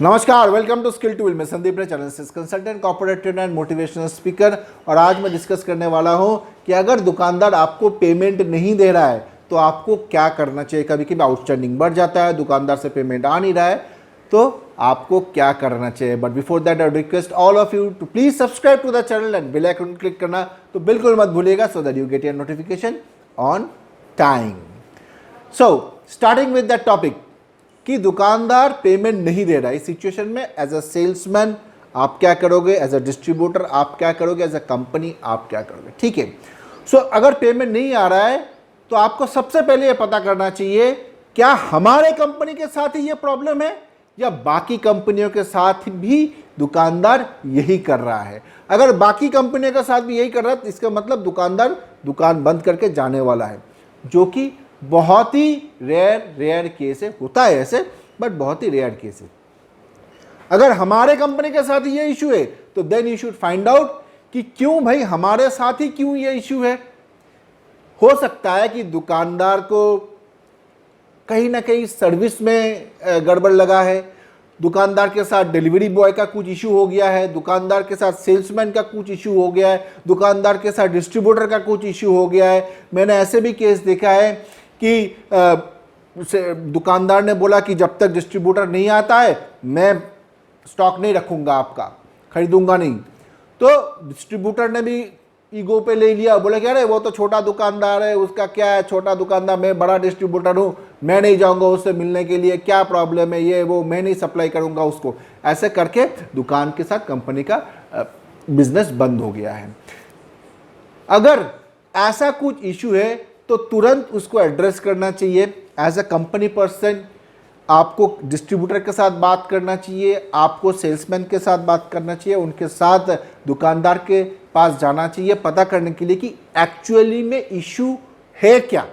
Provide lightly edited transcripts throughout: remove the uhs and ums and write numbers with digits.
नमस्कार, welcome to skill tool में Sandeep channel consultant, corporate trainer and motivational speaker. और आज मैं डिस्कस करने वाला हूं कि अगर दुकानदार आपको पेमेंट नहीं दे रहा है तो आपको क्या करना चाहिए। कभी कभी आउटस्टैंडिंग बढ़ जाता है, दुकानदार से पेमेंट आ नहीं रहा है, तो आपको क्या करना चाहिए। But before that I request all of you to please subscribe to the channel and bell icon click करना तो बिल्कुल मत भूलिएगा, so that you get your notification on time. So starting with the topic कि दुकानदार payment नहीं दे रहा है, इस सिचुएशन में एज अ सेल्समैन आप क्या करोगे, एज अ डिस्ट्रीब्यूटर आप क्या करोगे, एज अ कंपनी आप क्या करोगे। ठीक है, सो अगर पेमेंट नहीं आ रहा है तो आपको सबसे पहले ये पता करना चाहिए क्या हमारे कंपनी के साथ ही ये प्रॉब्लम है या बाकी कंपनियों के साथ भी दुकानदार यही कर रहा है। अगर बाकी कंपनियों के साथ भी यही कर रहा है तो इसका मतलब दुकानदार दुकान बंद करके जाने वाला है, जो कि बहुत ही रेयर केस है। होता है ऐसे, बट बहुत ही रेयर केस है। अगर हमारे कंपनी के साथ ये इशू है तो then you should find out कि क्यों भाई हमारे साथ ही क्यों ये इशू है। हो सकता है कि दुकानदार को कहीं ना कहीं सर्विस में गड़बड़ लगा है, दुकानदार के साथ डिलीवरी बॉय का कुछ इशू हो गया है, दुकानदार के साथ सेल्समैन का कुछ इशू हो गया है, दुकानदार के साथ डिस्ट्रीब्यूटर का कुछ इशू हो गया है। मैंने ऐसे भी केस देखा है कि दुकानदार ने बोला कि जब तक डिस्ट्रीब्यूटर नहीं आता है मैं स्टॉक नहीं रखूंगा, आपका खरीदूंगा नहीं। तो डिस्ट्रीब्यूटर ने भी ईगो पे ले लिया, बोले क्या अरे वो तो छोटा दुकानदार है, उसका क्या है, छोटा दुकानदार, मैं बड़ा डिस्ट्रीब्यूटर हूँ, मैं नहीं जाऊंगा उससे मिलने के लिए, क्या प्रॉब्लम है, ये वो मैं नहीं सप्लाई करूंगा उसको। ऐसे करके दुकान के साथ कंपनी का बिजनेस बंद हो गया है। अगर ऐसा कुछ इशू है तो तुरंत उसको एड्रेस करना चाहिए। एज अ कंपनी पर्सन आपको डिस्ट्रीब्यूटर के साथ बात करना चाहिए, आपको सेल्समैन के साथ बात करना चाहिए, उनके साथ दुकानदार के पास जाना चाहिए पता करने के लिए कि एक्चुअली में इशू है क्या।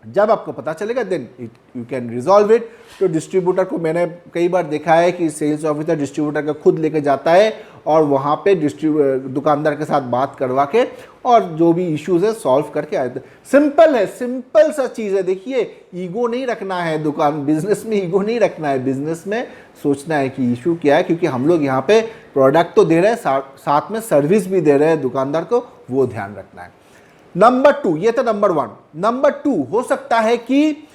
जब आपको पता चलेगा then you can resolve it. तो डिस्ट्रीब्यूटर को मैंने कई बार देखा है कि सेल्स ऑफिसर डिस्ट्रीब्यूटर का खुद लेके जाता है और वहाँ पे दुकानदार के साथ बात करवा के और जो भी इश्यूज है सॉल्व करके आए। सिंपल है, सिंपल सा चीज़ है। देखिए, ईगो नहीं रखना है, दुकान बिजनेस में ईगो नहीं रखना है, बिजनेस में सोचना है कि इशू क्या है, क्योंकि हम लोग यहाँ पे प्रोडक्ट तो दे रहे हैं, साथ में सर्विस भी दे रहे हैं दुकानदार को, वो ध्यान रखना है। नंबर 2, ये था नंबर 1। नंबर 2 हो सकता है कि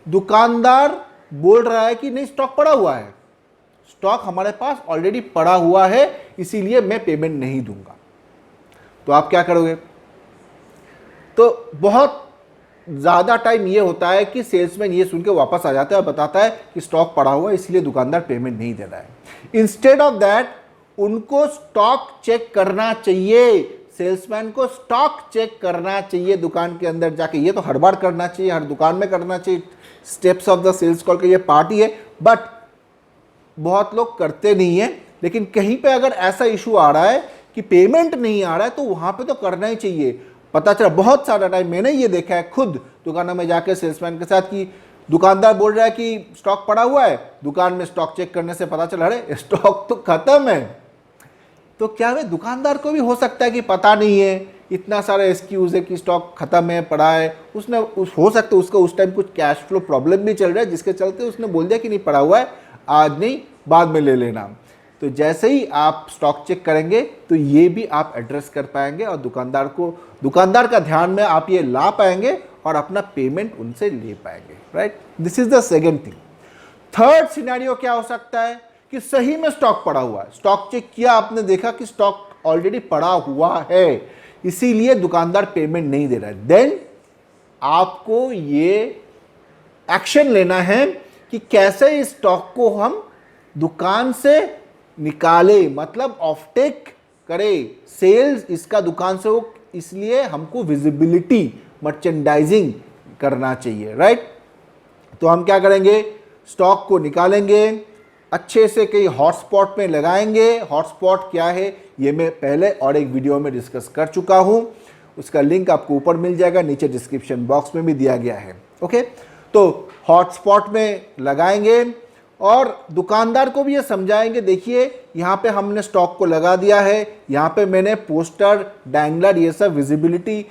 दुकानदार बोल रहा है कि नहीं स्टॉक पड़ा हुआ है, स्टॉक हमारे पास ऑलरेडी पड़ा हुआ है, इसीलिए मैं पेमेंट नहीं दूंगा। तो आप क्या करोगे? तो बहुत ज्यादा टाइम ये होता है कि सेल्समैन ये सुन के वापस आ जाता है और बताता है कि स्टॉक पड़ा हुआ है इसलिए दुकानदार पेमेंट नहीं दे रहा है। इंस्टेड ऑफ दैट उनको स्टॉक चेक करना चाहिए, सेल्समैन को स्टॉक चेक करना चाहिए दुकान के अंदर जाके। ये तो हर बार करना चाहिए, हर दुकान में करना चाहिए, steps of the sales call का ये पार्ट ही है, बट बहुत लोग करते नहीं है। लेकिन कहीं पे अगर ऐसा इशू आ रहा है कि पेमेंट नहीं आ रहा है तो वहां पे तो करना ही चाहिए। पता चला बहुत सारा टाइम मैंने ये देखा है खुद दुकानों में जाके सेल्समैन के साथ कि दुकानदार बोल रहा है कि स्टॉक पड़ा हुआ है, दुकान में स्टॉक चेक करने से पता चला अरे स्टॉक तो खत्म है। तो क्या वे दुकानदार को भी हो सकता है कि पता नहीं है, इतना सारा एक्सक्यूज है कि स्टॉक खत्म है, पड़ा है, उसने हो सकता है उसका उस टाइम कुछ कैश फ्लो प्रॉब्लम भी चल रहा है जिसके चलते उसने बोल दिया कि नहीं पड़ा हुआ है, आज नहीं बाद में ले लेना। तो जैसे ही आप स्टॉक चेक करेंगे तो ये भी आप एड्रेस कर पाएंगे और दुकानदार का ध्यान में आप ये ला पाएंगे और अपना पेमेंट उनसे ले पाएंगे। Right, this is the second thing. Third scenario क्या हो सकता है कि सही में स्टॉक पड़ा हुआ है, स्टॉक चेक किया, आपने देखा कि स्टॉक ऑलरेडी पड़ा हुआ है, इसीलिए दुकानदार पेमेंट नहीं दे रहा है। देन आपको ये एक्शन लेना है कि कैसे इस स्टॉक को हम दुकान से निकाले, मतलब ऑफटेक करे, सेल्स इसका दुकान से हो, इसलिए हमको विजिबिलिटी, मर्चेंडाइजिंग करना चाहिए। राइट, तो हम क्या करेंगे, स्टॉक को निकालेंगे, अच्छे से कई हॉटस्पॉट में लगाएंगे। हॉटस्पॉट क्या है ये मैं पहले और एक वीडियो में डिस्कस कर चुका हूं, उसका लिंक आपको ऊपर मिल जाएगा, नीचे डिस्क्रिप्शन बॉक्स में भी दिया गया है। ओके, तो हॉटस्पॉट में लगाएंगे और दुकानदार को भी ये समझाएंगे, देखिए यहाँ पे हमने स्टॉक को लगा दिया है, यहाँ पे मैंने पोस्टर, डैंगलर, ये सब विजिबिलिटी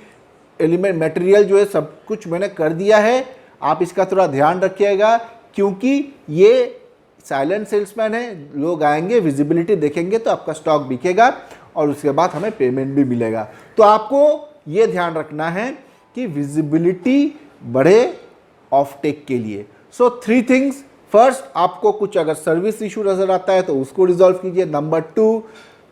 एलिमेंट मटेरियल जो है सब कुछ मैंने कर दिया है, आप इसका थोड़ा ध्यान रखिएगा क्योंकि ये साइलेंट सेल्समैन है, लोग आएंगे, विजिबिलिटी देखेंगे तो आपका स्टॉक बिकेगा और उसके बाद हमें पेमेंट भी मिलेगा। तो आपको ये ध्यान रखना है कि विजिबिलिटी बढ़े ऑफ टेक के लिए। सो 3 थिंग्स, फर्स्ट आपको कुछ अगर सर्विस इशू नजर आता है तो उसको रिजॉल्व कीजिए। नंबर 2,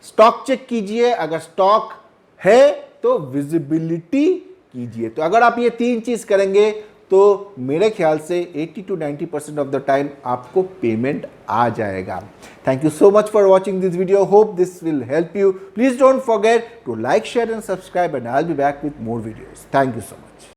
स्टॉक चेक कीजिए, अगर स्टॉक है तो विजिबिलिटी कीजिए। तो अगर आप ये 3 चीज करेंगे तो मेरे ख्याल से 80 to 90% ऑफ द टाइम आपको पेमेंट आ जाएगा। Thank you so much for watching this video, hope this will help you. Please don't forget to like, share and subscribe and I will be back with more videos. Thank you so much.